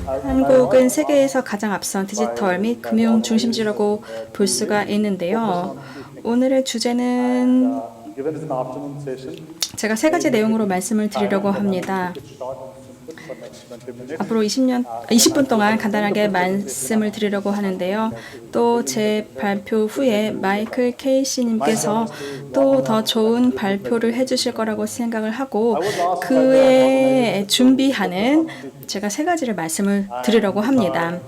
한국은 세계에서 가장 앞선 디지털 및 금융 중심지라고 볼 수가 있는데요. 오늘의 주제는 제가 세 가지 내용으로 말씀을 드리려고 합니다. 앞으로 20분 동안 간단하게 말씀을 드리려고 하는데요. 또 제 발표 후에 마이클 케이시님께서 또 더 좋은 발표를 해주실 거라고 생각을 하고 그에 준비하는 제가 세 가지를 말씀을 드리려고 합니다.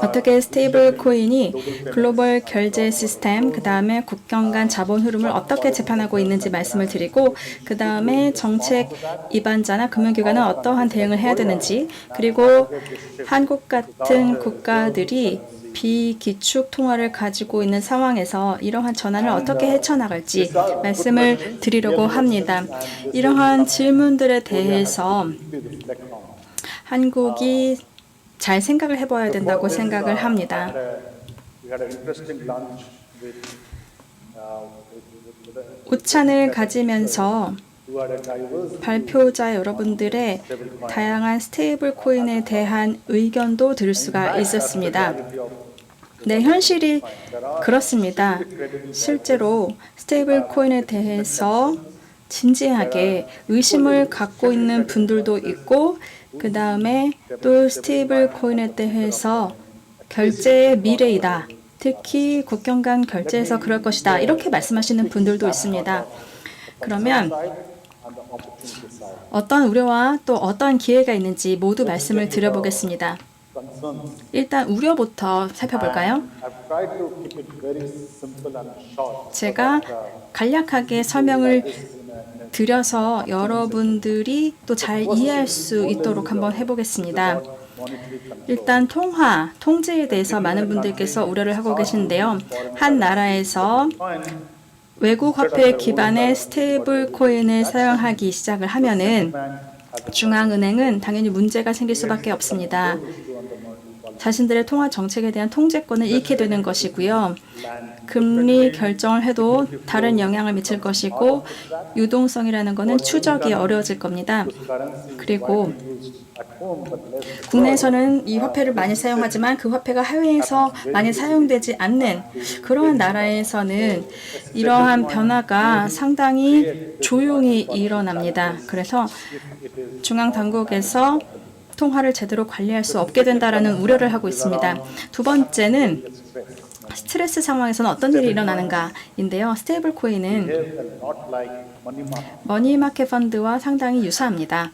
어떻게 스테이블 코인이 글로벌 결제 시스템, 그 다음에 국경 간 자본 흐름을 어떻게 재판하고 있는지 말씀을 드리고, 그 다음에 정책 위반자나 금융기관은 어떠한 대응을 해야 되는지, 그리고 한국 같은 국가들이 비기축 통화를 가지고 있는 상황에서 이러한 전환을 어떻게 헤쳐나갈지 말씀을 드리려고 합니다. 이러한 질문들에 대해서 한국이 잘 생각을 해봐야 된다고 생각을 합니다. 오찬을 가지면서 발표자 여러분들의 다양한 스테이블 코인에 대한 의견도 들을 수가 있었습니다. 네, 현실이 그렇습니다. 실제로 스테이블 코인에 대해서 진지하게 의심을 갖고 있는 분들도 있고, 그 다음에 또 스테이블 코인에 대해서 결제의 미래이다. 특히 국경 간 결제에서 그럴 것이다. 이렇게 말씀하시는 분들도 있습니다. 그러면 어떤 우려와 또 어떤 기회가 있는지 모두 말씀을 드려보겠습니다. 일단 우려부터 살펴볼까요? 제가 간략하게 설명을 드려서 여러분들이 또 잘 이해할 수 있도록 한번 해보겠습니다. 일단 통제에 대해서 많은 분들께서 우려를 하고 계신데요. 한 나라에서 외국 화폐 기반의 스테이블 코인을 사용하기 시작을 하면은 중앙은행은 당연히 문제가 생길 수밖에 없습니다. 자신들의 통화 정책에 대한 통제권을 잃게 되는 것이고요. 금리 결정을 해도 다른 영향을 미칠 것이고, 유동성이라는 것은 추적이 어려워질 겁니다. 그리고 국내에서는 이 화폐를 많이 사용하지만 그 화폐가 해외에서 많이 사용되지 않는 그러한 나라에서는 이러한 변화가 상당히 조용히 일어납니다. 그래서 중앙당국에서 통화를 제대로 관리할 수 없게 된다는 우려를 하고 있습니다. 두 번째는 스트레스 상황에서는 어떤 일이 일어나는가인데요. 스테이블 코인은 머니마켓 펀드와 상당히 유사합니다.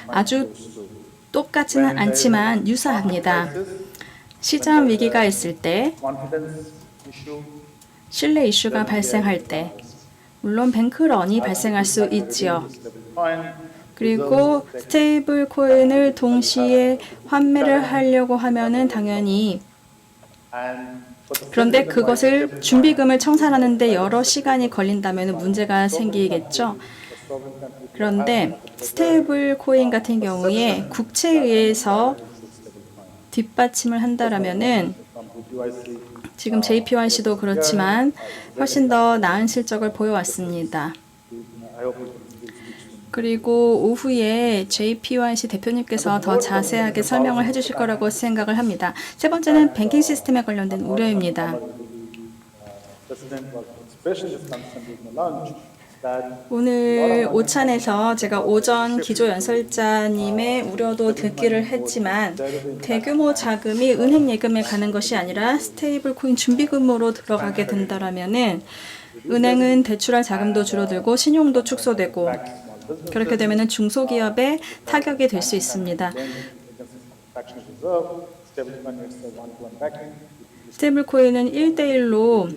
아주 똑같지는 않지만 유사합니다. 시장 위기가 있을 때, 신뢰 이슈가 발생할 때, 물론 뱅크런이 발생할 수 있지요. 그리고 스테이블 코인을 동시에 환매를 하려고 하면은 당연히, 그런데 그것을 준비금을 청산하는데 여러 시간이 걸린다면 문제가 생기겠죠. 그런데 스테이블 코인 같은 경우에 국채에 의해서 뒷받침을 한다라면은 지금 JPYC도 그렇지만 훨씬 더 나은 실적을 보여왔습니다. 그리고 오후에 JPYC 대표님께서 더 자세하게 설명을 해주실 거라고 생각을 합니다. 세 번째는 뱅킹 시스템에 관련된 우려입니다. 오늘 오찬에서 제가 오전 기조연설자님의 우려도 듣기를 했지만 대규모 자금이 은행 예금에 가는 것이 아니라 스테이블 코인 준비금으로 들어가게 된다라면은 은행은 대출할 자금도 줄어들고 신용도 축소되고 그렇게 되면 중소기업에 타격이 될 수 있습니다. 스테이블 코인은 1대1로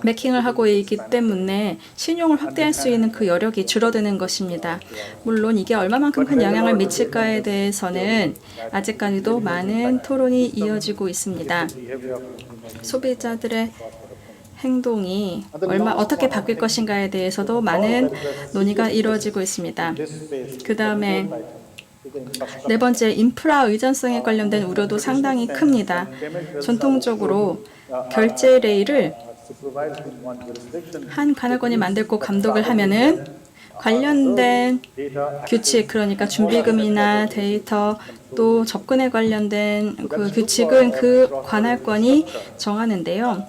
매킹을 하고 있기 때문에 신용을 확대할 수 있는 그 여력이 줄어드는 것입니다. 물론 이게 얼마만큼 큰 영향을 미칠까에 대해서는 아직까지도 많은 토론이 이어지고 있습니다. 소비자들의 행동이 어떻게 바뀔 것인가에 대해서도 많은 논의가 이루어지고 있습니다. 그 다음에 네 번째, 인프라 의존성에 관련된 우려도 상당히 큽니다. 전통적으로 결제 레일을 한 관할권이 만들고 감독을 하면은 관련된 규칙, 그러니까 준비금이나 데이터 또 접근에 관련된 그 규칙은 그 관할권이 정하는데요.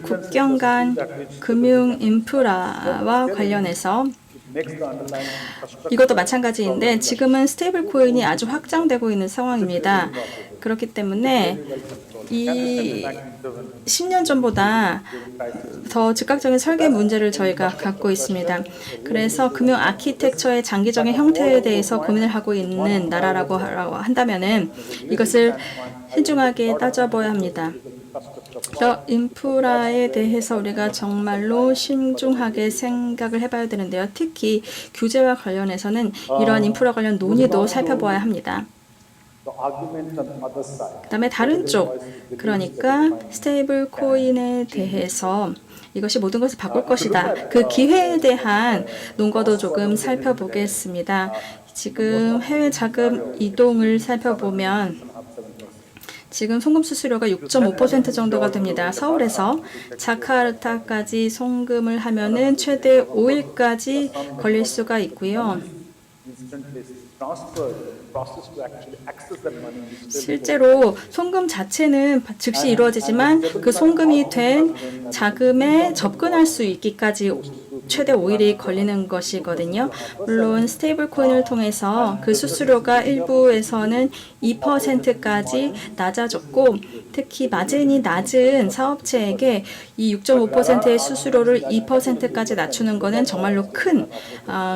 국경 간 금융 인프라와 관련해서 이것도 마찬가지인데 지금은 스테이블 코인이 아주 확장되고 있는 상황입니다. 그렇기 때문에 이 10년 전보다 더 즉각적인 설계 문제를 저희가 갖고 있습니다. 그래서 금융 아키텍처의 장기적인 형태에 대해서 고민을 하고 있는 나라라고 한다면은 이것을 신중하게 따져봐야 합니다. 인프라에 대해서 우리가 정말로 신중하게 생각을 해봐야 되는데요. 특히 규제와 관련해서는 이러한 인프라 관련 논의도 살펴봐야 합니다. 그 다음에 다른 쪽, 그러니까 스테이블 코인에 대해서 이것이 모든 것을 바꿀 것이다. 그 기회에 대한 논거도 조금 살펴보겠습니다. 지금 해외 자금 이동을 살펴보면 지금 송금 수수료가 6.5% 정도가 됩니다. 서울에서 자카르타까지 송금을 하면은 최대 5일까지 걸릴 수가 있고요. 실제로 송금 자체는 즉시 이루어지지만 그 송금이 된 자금에 접근할 수 있기까지 최대 5일이 걸리는 것이거든요. 물론 스테이블 코인을 통해서 그 수수료가 일부에서는 2%까지 낮아졌고 특히 마진이 낮은 사업체에게 이 6.5%의 수수료를 2%까지 낮추는 것은 정말로 큰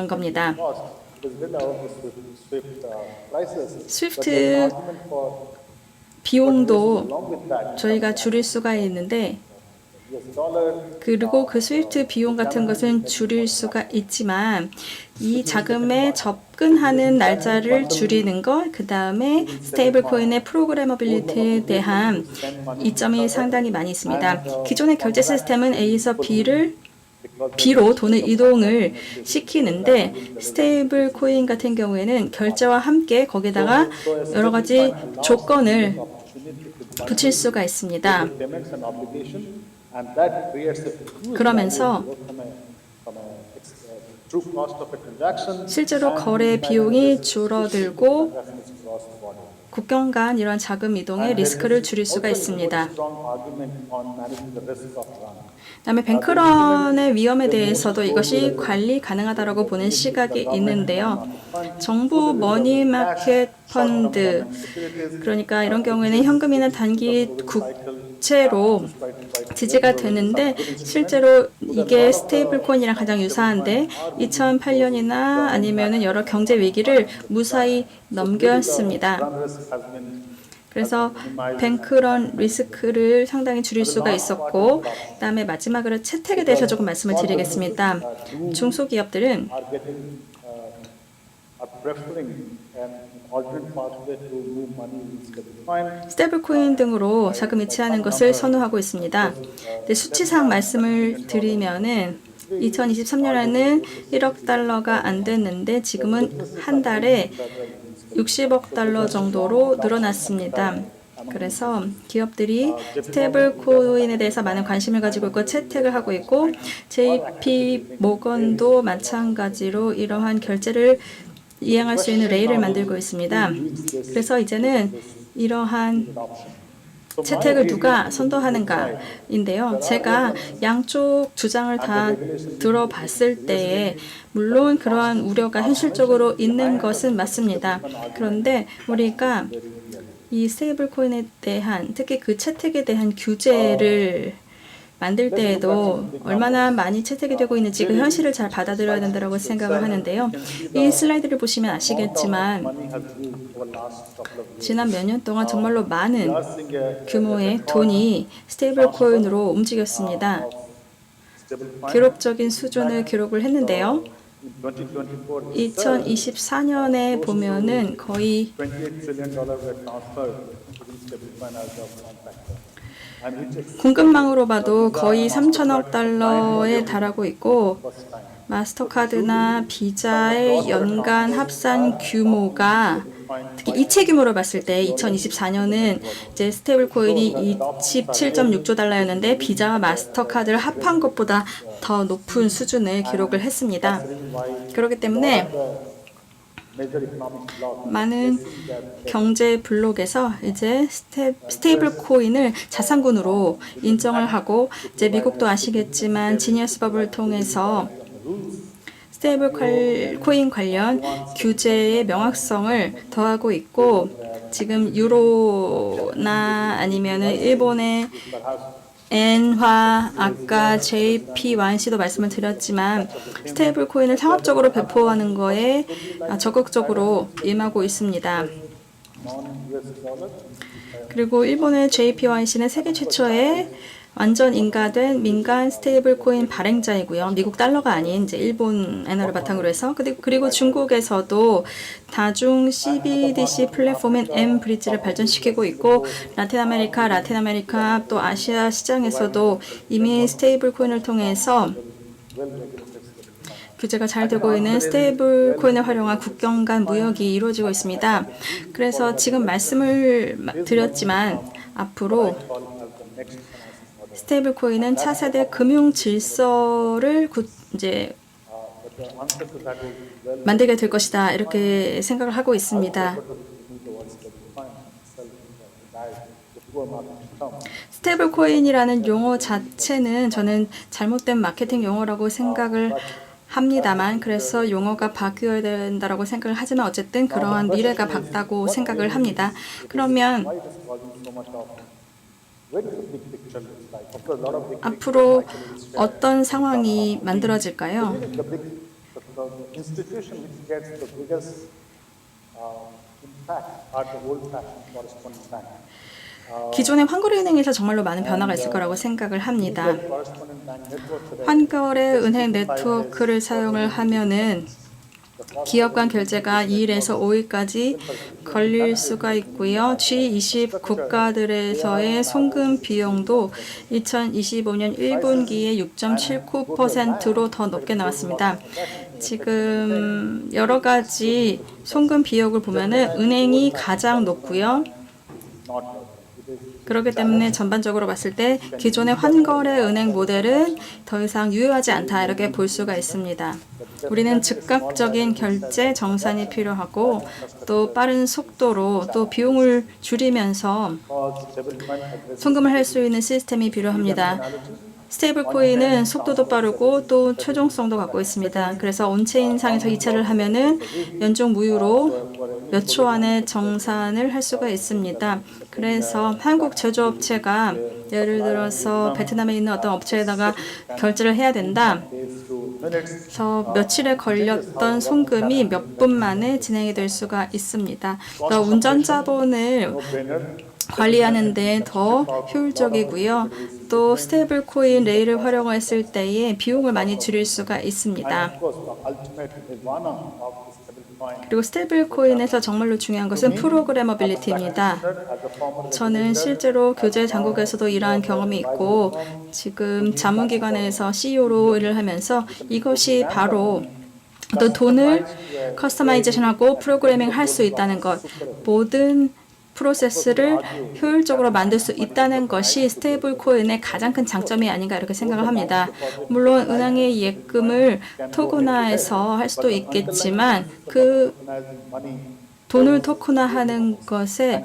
겁니다. 스위프트 비용도 저희가 줄일 수가 있는데 그리고 그 스위프트 비용 같은 것은 줄일 수가 있지만 이 자금에 접근하는 날짜를 줄이는 것, 그 다음에 스테이블 코인의 프로그래머빌리티에 대한 이점이 상당히 많이 있습니다. 기존의 결제 시스템은 A에서 B로 돈을 이동을 시키는데 스테이블 코인 같은 경우에는 결제와 함께 거기다가 여러 가지 조건을 붙일 수가 있습니다. 그러면서 실제로 거래 비용이 줄어들고 국경 간 이런 자금 이동의 리스크를 줄일 수가 있습니다. 그다음에 뱅크런의 위험에 대해서도 이것이 관리 가능하다고 보는 시각이 있는데요. 정부 머니마켓 펀드, 그러니까 이런 경우에는 현금이나 단기 국채로 지지가 되는데 실제로 이게 스테이블 코인이랑 가장 유사한데 2008년이나 아니면은 여러 경제 위기를 무사히 넘겼습니다. 그래서 뱅크런 리스크를 상당히 줄일 수가 있었고 그다음에 마지막으로 채택에 대해서 조금 말씀을 드리겠습니다. 중소기업들은 스테이블 코인 등으로 자금 이체하는 것을 선호하고 있습니다. 수치상 말씀을 드리면은 2023년에는 1억 달러가 안 됐는데 지금은 한 달에 60억 달러 정도로 늘어났습니다. 그래서 기업들이 스테이블 코인에 대해서 많은 관심을 가지고 있고 채택을 하고 있고 JP 모건도 마찬가지로 이러한 결제를 이행할 수 있는 레일을 만들고 있습니다. 그래서 이제는 이러한 채택을 누가 선도하는가인데요. 제가 양쪽 주장을 다 들어봤을 때에 물론 그러한 우려가 현실적으로 있는 것은 맞습니다. 그런데 우리가 이 스테이블 코인에 대한 특히 그 채택에 대한 규제를 만들 때에도 얼마나 많이 채택이 되고 있는지 그 현실을 잘 받아들여야 된다고 생각을 하는데요. 이 슬라이드를 보시면 아시겠지만 지난 몇 년 동안 정말로 많은 규모의 돈이 스테이블 코인으로 움직였습니다. 기록적인 수준을 기록을 했는데요. 2024년에 보면은 거의 공급망으로 봐도 거의 3천억 달러에 달하고 있고 마스터카드나 비자의 연간 합산 규모가 특히 이체 규모로 봤을 때 2024년은 이제 스테이블 코인이 27.6조 달러였는데 비자와 마스터카드를 합한 것보다 더 높은 수준을 기록을 했습니다. 그렇기 때문에 많은 경제 블록에서 이제 스테이블 코인을 자산군으로 인정을 하고 이제 미국도 아시겠지만 지니어스 법을 통해서 스테이블 코인 관련 규제의 명확성을 더하고 있고 지금 유로나 아니면은 일본의 엔화, 아까 JPYC도 말씀을 드렸지만 스테이블 코인을 상업적으로 배포하는 거에 적극적으로 임하고 있습니다. 그리고 일본의 JPYC는 세계 최초의 완전 인가된 민간 스테이블 코인 발행자이고요. 미국 달러가 아닌 이제 일본 엔화를 바탕으로 해서 그리고 중국에서도 다중 CBDC 플랫폼인 엠브리지를 발전시키고 있고 라틴 아메리카 또 아시아 시장에서도 이미 스테이블 코인을 통해서 규제가 잘 되고 있는 스테이블 코인을 활용한 국경 간 무역이 이루어지고 있습니다. 그래서 지금 말씀을 드렸지만 앞으로 스테이블 코인은 차세대 금융 질서를 이제 만들게 될 것이다 이렇게 생각을 하고 있습니다. 스테이블 코인이라는 용어 자체는 저는 잘못된 마케팅 용어라고 생각을 합니다만 그래서 용어가 바뀌어야 된다고 생각을 하지만 어쨌든 그러한 미래가 밝다고 생각을 합니다. 그러면 앞으로 어떤 상황이 만들어질까요? 기존의 환거래은행에서 정말로 많은 변화가 있을 거라고 생각을 합니다. 환거래은행 네트워크를 사용을 하면은 기업 간 결제가 2일에서 5일까지 걸릴 수가 있고요. G20 국가들에서의 송금 비용도 2025년 1분기에 6.79%로 더 높게 나왔습니다. 지금 여러 가지 송금 비용을 보면은 은행이 가장 높고요. 그렇기 때문에 전반적으로 봤을 때 기존의 환거래 은행 모델은 더 이상 유효하지 않다 이렇게 볼 수가 있습니다. 우리는 즉각적인 결제 정산이 필요하고 또 빠른 속도로 또 비용을 줄이면서 송금을 할 수 있는 시스템이 필요합니다. 스테이블 코인은 속도도 빠르고 또 최종성도 갖고 있습니다. 그래서 온체인상에서 이체를 하면은 연중 무휴로 몇 초 안에 정산을 할 수가 있습니다. 그래서 한국 제조업체가 예를 들어서 베트남에 있는 어떤 업체에다가 결제를 해야 된다. 그래서 며칠에 걸렸던 송금이 몇 분 만에 진행이 될 수가 있습니다. 그러니까 운전자본을 관리하는 데 더 효율적이고요. 또 스테이블 코인 레일을 활용했을 때에 비용을 많이 줄일 수가 있습니다. 그리고 스테이블 코인에서 정말로 중요한 것은 프로그래머빌리티입니다. 저는 실제로 교재 당국에서도 이러한 경험이 있고 지금 자문기관에서 CEO로 일을 하면서 이것이 바로 또 돈을 커스터마이제이션하고 프로그래밍 할 수 있다는 것, 모든 프로세스를 효율적으로 만들 수 있다는 것이 스테이블 코인의 가장 큰 장점이 아닌가 이렇게 생각을 합니다. 물론 은행의 예금을 토큰화해서 할 수도 있겠지만 그 돈을 토큰화하는 것에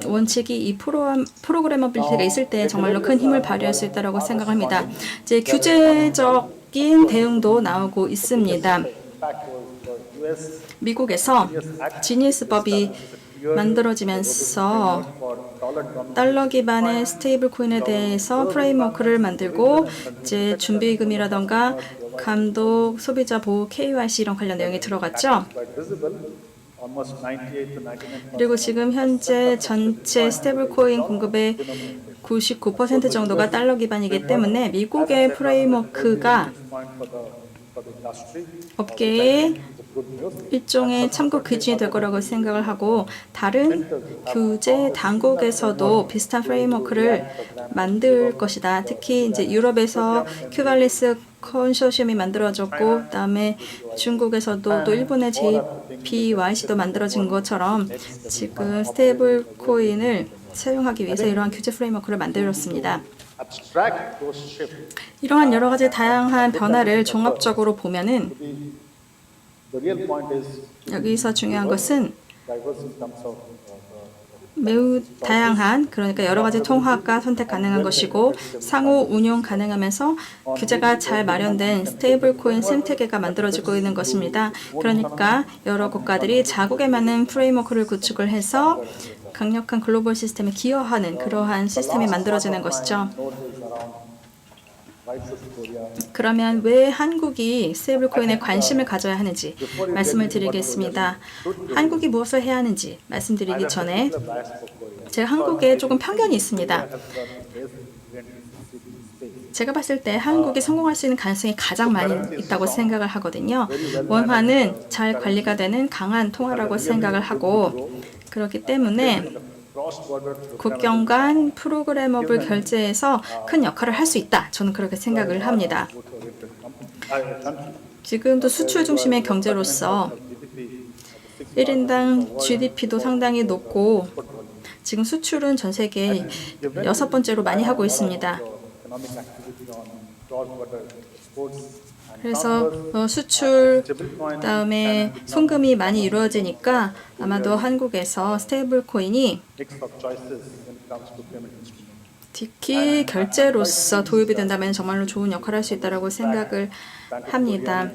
원칙이 이 프로그래머빌리티가 있을 때 정말로 큰 힘을 발휘할 수 있다고 생각합니다. 이제 규제적인 대응도 나오고 있습니다. 미국에서 지니스법이 만들어지면서 달러 기반의 스테이블 코인에 대해서 프레임워크를 만들고 이제 준비금이라던가 감독, 소비자 보호, KYC 이런 관련 내용이 들어갔죠. 그리고 지금 현재 전체 스테이블 코인 공급의 99% 정도가 달러 기반이기 때문에 미국의 프레임워크가 업계에 일종의 참고 기준이 될 거라고 생각을 하고 다른 규제 당국에서도 비슷한 프레임워크를 만들 것이다. 특히 이제 유럽에서 큐발리스 컨소시엄이 만들어졌고 그다음에 중국에서도 또 일본의 JPYC도 만들어진 것처럼 지금 스테이블 코인을 사용하기 위해서 이러한 규제 프레임워크를 만들었습니다. 이러한 여러 가지 다양한 변화를 종합적으로 보면은 여기서 중요한 것은 매우 다양한, 그러니까 여러 가지 통화가 선택 가능한 것이고 상호 운용 가능하면서 규제가 잘 마련된 스테이블 코인 생태계가 만들어지고 있는 것입니다. 그러니까 여러 국가들이 자국에 맞는 프레임워크를 구축을 해서 강력한 글로벌 시스템에 기여하는 그러한 시스템이 만들어지는 것이죠. 그러면 왜 한국이 스테이블 코인에 관심을 가져야 하는지 말씀을 드리겠습니다. 한국이 무엇을 해야 하는지 말씀드리기 전에 제가 한국에 조금 편견이 있습니다. 제가 봤을 때 한국이 성공할 수 있는 가능성이 가장 많이 있다고 생각을 하거든요. 원화는 잘 관리가 되는 강한 통화라고 생각을 하고 그렇기 때문에 국경 간 프로그래머블 결제에서 큰 역할을 할 수 있다. 저는 그렇게 생각을 합니다. 지금도 수출 중심의 경제로서 1인당 GDP도 상당히 높고 지금 수출은 전 세계 6번째로 많이 하고 있습니다. 그래서 수출 다음에 송금이 많이 이루어지니까 아마도 한국에서 스테이블 코인이 특히 결제로서 도입이 된다면 정말로 좋은 역할을 할 수 있다고 생각을 합니다.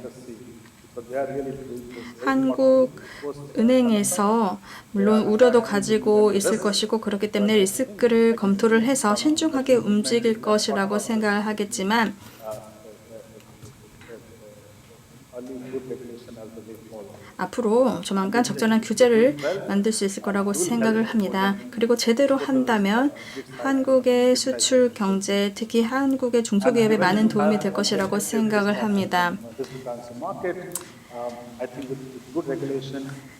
한국은행에서 물론 우려도 가지고 있을 것이고 그렇기 때문에 리스크를 검토를 해서 신중하게 움직일 것이라고 생각을 하겠지만 앞으로 조만간 적절한 규제를 만들 수 있을 거라고 생각을 합니다. 그리고 제대로 한다면 한국의 수출 경제, 특히 한국의 중소기업에 많은 도움이 될 것이라고 생각을 합니다.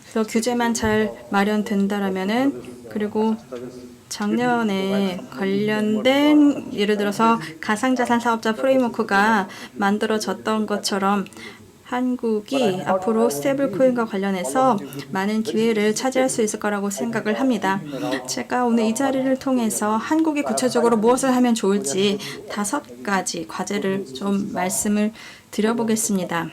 그래서 규제만 잘 마련된다라면은 그리고 작년에 관련된 예를 들어서 가상자산 사업자 프레임워크가 만들어졌던 것처럼 한국이 앞으로 스테이블 코인과 관련해서 많은 기회를 차지할 수 있을 거라고 생각을 합니다. 제가 오늘 이 자리를 통해서 한국이 구체적으로 무엇을 하면 좋을지 5가지 과제를 좀 말씀을 드려보겠습니다.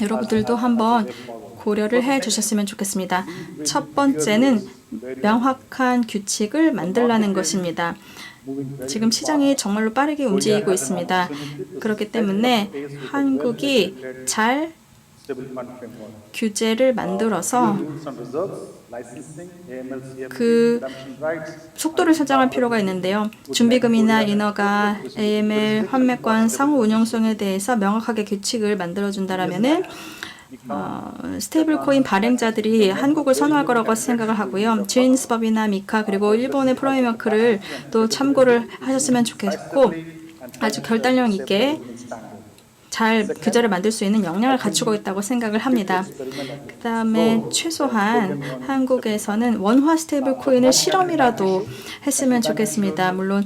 여러분들도 한번 고려를 해 주셨으면 좋겠습니다. 첫 번째는 명확한 규칙을 만들라는 것입니다. 지금 시장이 정말로 빠르게 움직이고 있습니다. 그렇기 때문에 한국이 잘 규제를 만들어서 그 속도를 설정할 필요가 있는데요. 준비금이나 인허가, AML, 환매권, 상호 운용성에 대해서 명확하게 규칙을 만들어준다라면은 스테이블 코인 발행자들이 한국을 선호할 거라고 생각을 하고요. 지인스법이나 미카 그리고 일본의 프레임워크를 또 참고를 하셨으면 좋겠고 아주 결단력 있게 잘 규제를 만들 수 있는 역량을 갖추고 있다고 생각을 합니다. 그 다음에 최소한 한국에서는 원화 스테이블 코인을 실험이라도 했으면 좋겠습니다. 물론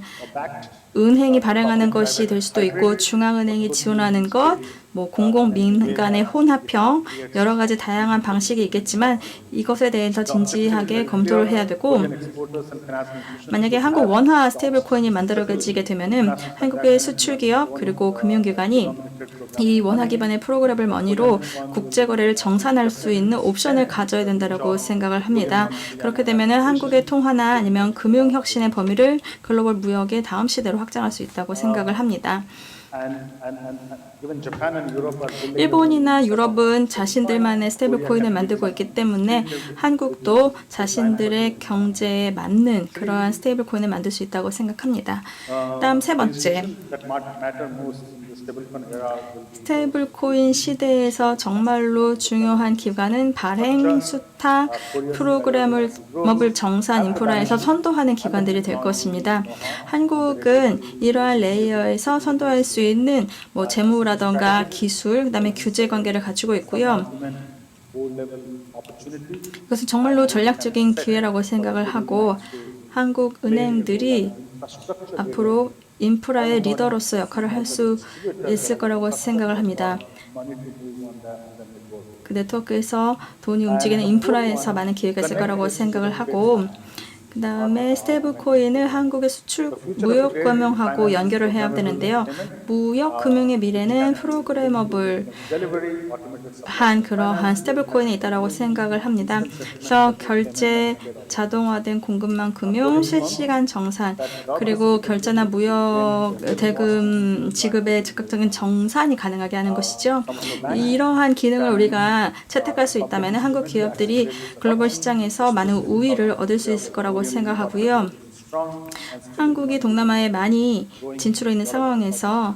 은행이 발행하는 것이 될 수도 있고 중앙은행이 지원하는 것, 뭐 공공민간의 혼합형 여러 가지 다양한 방식이 있겠지만 이것에 대해서 진지하게 검토를 해야 되고 만약에 한국 원화 스테이블 코인이 만들어지게 되면은 한국의 수출 기업 그리고 금융기관이 이 원화 기반의 프로그래블 머니로 국제 거래를 정산할 수 있는 옵션을 가져야 된다고 생각을 합니다. 그렇게 되면은 한국의 통화나 아니면 금융 혁신의 범위를 글로벌 무역의 다음 시대로 확장할 수 있다고 생각을 합니다. 일본이나 유럽은 자신들만의 스테이블 코인을 만들고 있기 때문에 한국도 자신들의 경제에 맞는 그러한 스테이블 코인을 만들 수 있다고 생각합니다. 다음 세 번째, 스테이블 코인 시대에서 정말로 중요한 기관은 발행, 수탁, 프로그래머블 정산 인프라에서 선도하는 기관들이 될 것입니다. 한국은 이러한 레이어에서 선도할 수 있는 뭐 재무라던가 기술, 그다음에 규제 관계를 갖추고 있고요. 이것은 정말로 전략적인 기회라고 생각을 하고 한국 은행들이 앞으로 인프라의 리더로서 역할을 할 수 있을 거라고 생각을 합니다. 그 네트워크에서 돈이 움직이는 인프라에서 많은 기회가 있을 거라고 생각을 하고 그 다음에 스테이블 코인을 한국의 수출 무역 금융하고 연결을 해야 되는데요. 무역 금융의 미래는 프로그래머블 한 그러한 스테이블 코인이 있다라고 생각을 합니다. 그래서 결제 자동화된 공급망 금융, 실시간 정산, 그리고 결제나 무역 대금 지급의 즉각적인 정산이 가능하게 하는 것이죠. 이러한 기능을 우리가 채택할 수 있다면 한국 기업들이 글로벌 시장에서 많은 우위를 얻을 수 있을 거라고 생각하고요. 한국이 동남아에 많이 진출해 있는 상황에서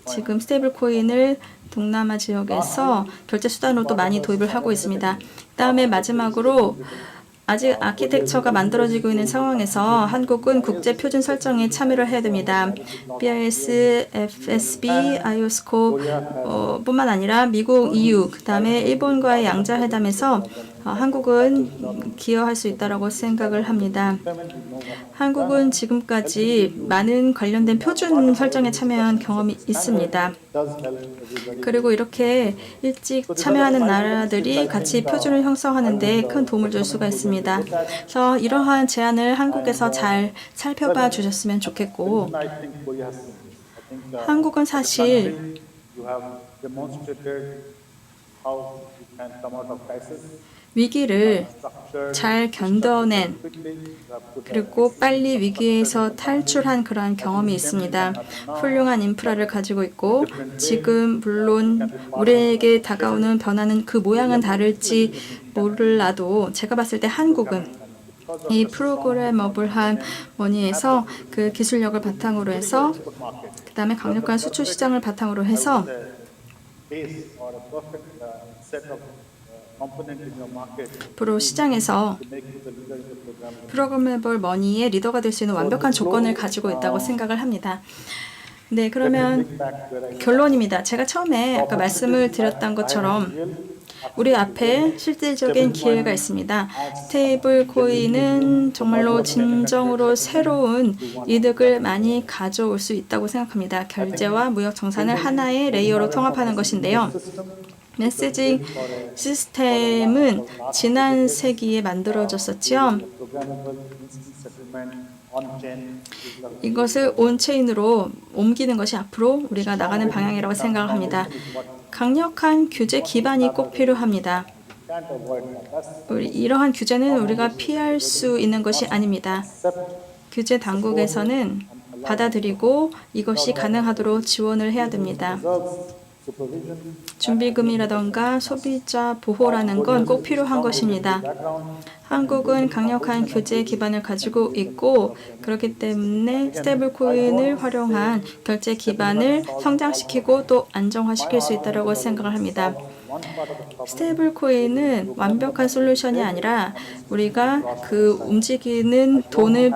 지금 스테이블 코인을 동남아 지역에서 결제 수단으로 또 많이 도입을 하고 있습니다. 그다음에 마지막으로 아직 아키텍처가 만들어지고 있는 상황에서 한국은 국제 표준 설정에 참여를 해야 됩니다. BIS, FSB, IOSCO 뿐만 아니라 미국, EU, 그 다음에 일본과의 양자회담에서 한국은 기여할 수 있다고 생각을 합니다. 한국은 지금까지 많은 관련된 표준 설정에 참여한 경험이 있습니다. 그리고 이렇게 일찍 참여하는 나라들이 같이 표준을 형성하는 데 큰 도움을 줄 수가 있습니다. 그래서 이러한 제안을 한국에서 잘 살펴봐 주셨으면 좋겠고 한국은 사실 위기를 잘 견뎌낸 그리고 빨리 위기에서 탈출한 그러한 경험이 있습니다. 훌륭한 인프라를 가지고 있고 지금 물론 우리에게 다가오는 변화는 그 모양은 다를지 몰라도 제가 봤을 때 한국은 이 프로그래머블한 원리에서 그 기술력을 바탕으로 해서 그 다음에 강력한 수출 시장을 바탕으로 해서 앞으로 시장에서 프로그래머블 머니의 리더가 될 수 있는 완벽한 조건을 가지고 있다고 생각을 합니다. 네, 그러면 결론입니다. 제가 처음에 아까 말씀을 드렸던 것처럼 우리 앞에 실질적인 기회가 있습니다. 스테이블 코인은 정말로 진정으로 새로운 이득을 많이 가져올 수 있다고 생각합니다. 결제와 무역 정산을 하나의 레이어로 통합하는 것인데요. 메시징 시스템은 지난 세기에 만들어졌었죠. 이것을 온체인으로 옮기는 것이 앞으로 우리가 나가는 방향이라고 생각을 합니다. 강력한 규제 기반이 꼭 필요합니다. 이러한 규제는 우리가 피할 수 있는 것이 아닙니다. 규제 당국에서는 받아들이고 이것이 가능하도록 지원을 해야 됩니다. 준비금이라던가 소비자 보호라는 건 꼭 필요한 것입니다. 한국은 강력한 규제 기반을 가지고 있고 그렇기 때문에 스테이블 코인을 활용한 결제 기반을 성장시키고 또 안정화시킬 수 있다고 생각을 합니다. 스테이블 코인은 완벽한 솔루션이 아니라 우리가 그 움직이는 돈을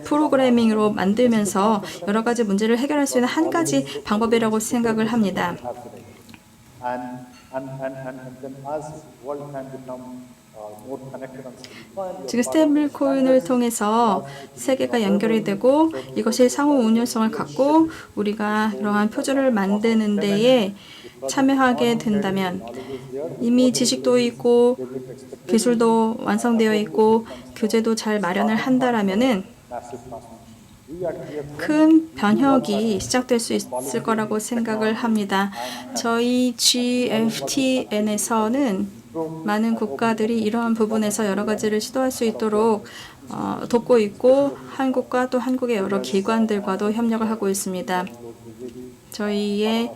프로그래밍으로 만들면서 여러 가지 문제를 해결할 수 있는 한 가지 방법이라고 생각을 합니다. 지금 스테이블 코인을 통해서 세계가 연결이 되고 이것이 상호 운용성을 갖고 우리가 그러한 표준을 만드는 데에 참여하게 된다면 이미 지식도 있고 기술도 완성되어 있고 규제도 잘 마련을 한다라면은 큰 변혁이 시작될 수 있을 거라고 생각을 합니다. 저희 GFTN에서는 많은 국가들이 이러한 부분에서 여러 가지를 시도할 수 있도록 돕고 있고 한국과 또 한국의 여러 기관들과도 협력을 하고 있습니다. 저희의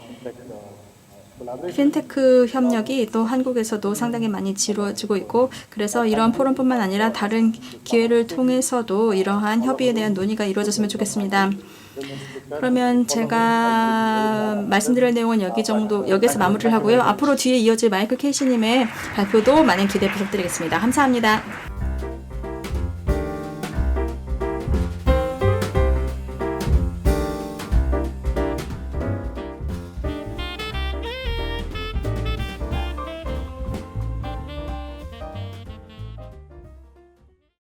핀테크 협력이 또 한국에서도 상당히 많이 이루어지고 있고 그래서 이런 포럼뿐만 아니라 다른 기회를 통해서도 이러한 협의에 대한 논의가 이루어졌으면 좋겠습니다. 그러면 제가 말씀드릴 내용은 여기서 마무리를 하고요. 앞으로 뒤에 이어질 마이클 케이시님의 발표도 많은 기대 부탁드리겠습니다. 감사합니다.